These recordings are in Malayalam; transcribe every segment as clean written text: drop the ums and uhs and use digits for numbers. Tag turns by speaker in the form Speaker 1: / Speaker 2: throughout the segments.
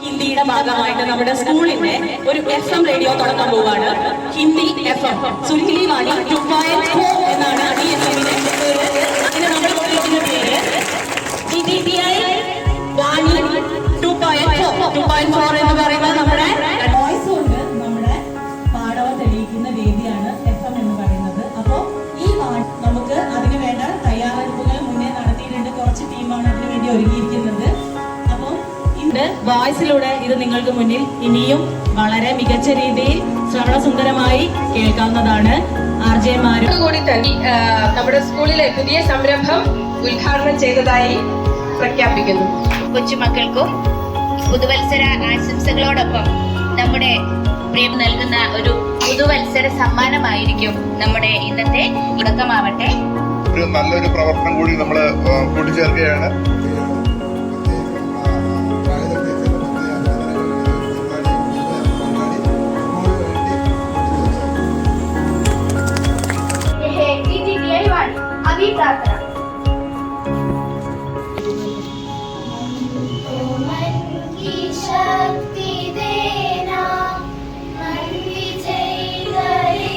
Speaker 1: ഹിന്ദിയുടെ ഭാഗമായിട്ട് നമ്മുടെ സ്കൂളിന്റെ ഒരു FM റേഡിയോ തുടങ്ങാൻ പോവാണ്. ഹിന്ദി FM സുൽഹിലിവാണി 2.4 എന്നാണ് ഈ FMന്റെ പേര്. അതിന് നമ്മൾ ഉപയോഗിക്കുന്ന പേര് DTTI വാണി 2.4 എന്ന് പറയുന്നത് നമ്മുടെ വോയിസ് കൊണ്ട് നമ്മുടെ പാഠവ തെളിയിക്കുന്ന വേദിയാണ് FM എന്ന് പറയുന്നത്. അപ്പോൾ ഈ നമുക്ക് അതിന് വേണ്ട തയ്യാറെടുപ്പുകൾ മുന്നേ നടത്തിയിട്ടുണ്ട്. കുറച്ച് ടീമാണ് അതിനു വേണ്ടി ഒരുങ്ങിയിരിക്കുന്നത്. അപ്പം വോയിസിലൂടെ ഇത് നിങ്ങൾക്ക് മുന്നിൽ ഇനിയും വളരെ മികച്ച രീതിയിൽ ശ്രവണസുന്ദരമായി കേൾക്കാവുന്നതാണ്. ആർജെമാരും
Speaker 2: കൂടി തന്നെ നമ്മുടെ സ്കൂളിലെ പുതിയ സംരംഭം ഉദ്ഘാടനം ചെയ്തതായി പ്രഖ്യാപിക്കുന്നു.
Speaker 3: കൊച്ചുമക്കൾക്കും പുതുവത്സര ആശംസകളോടൊപ്പം നമ്മുടെ പ്രിയം നൽകുന്ന ഒരു പുതുവത്സര സമ്മാനമായിരിക്കും നമ്മുടെ ഇന്നത്തെ തുടക്കമാവട്ടെ.
Speaker 4: ഒരു നല്ലൊരു പ്രവർത്തനം കൂടി നമ്മൾ കൂട്ടിച്ചേർക്കുകയാണ്.
Speaker 5: अभी प्रार्थना मन की शक्ति देना मन विजय करे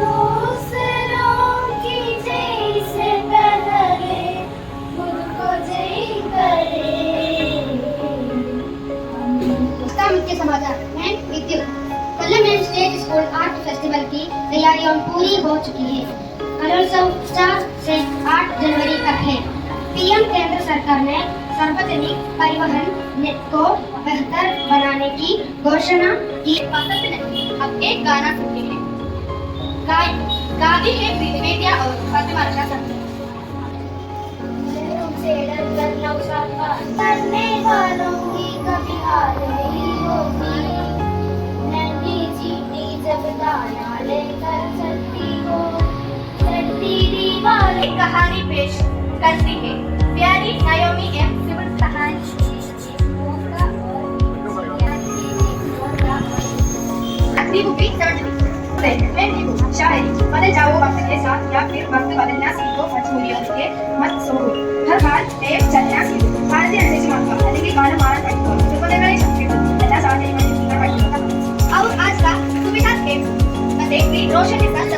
Speaker 5: दूसरों की जैसे पहले खुद को जय करे। इसका मुख्य समाचार मैं विद्युत कलम and state school art festival की तैयारियां पूरी हो चुकी है। कलोत्सव 4 से 8 जनवरी तक है। पीएम केंद्र सरकार ने सार्वजनिक परिवहन नेट को बेहतर बनाने की घोषणा की। पसंद नहीं अब एक गाना सुनते हैं। गाती है विद्या और प्रतिमा रक्षा संघ करने वालों की कभी हार नहीं होती। नन्ही चीटी जब दाना लेकर चलती हो एक कहानी पेश करती है प्यारी नायोमी एम सिविल कहानी। शायरी बदल जाओ वक्त के साथ या फिर वक्त बदलना सीखो मजबूरियों के मत सोचो हर बार एक चलना सीखो भारतीय अंग्रेजी मानवा അല്ലെങ്കിൽ ഗാനം മാറാൻ പഠിക്കോ ദുഃഖങ്ങളെ സംരക്ഷിക്കുന്നു എല്ലാ സാഹചര്യങ്ങളിലും നിങ്ങൾ പഠിക്കുക. और आज का सुविधा है रोशन के साथ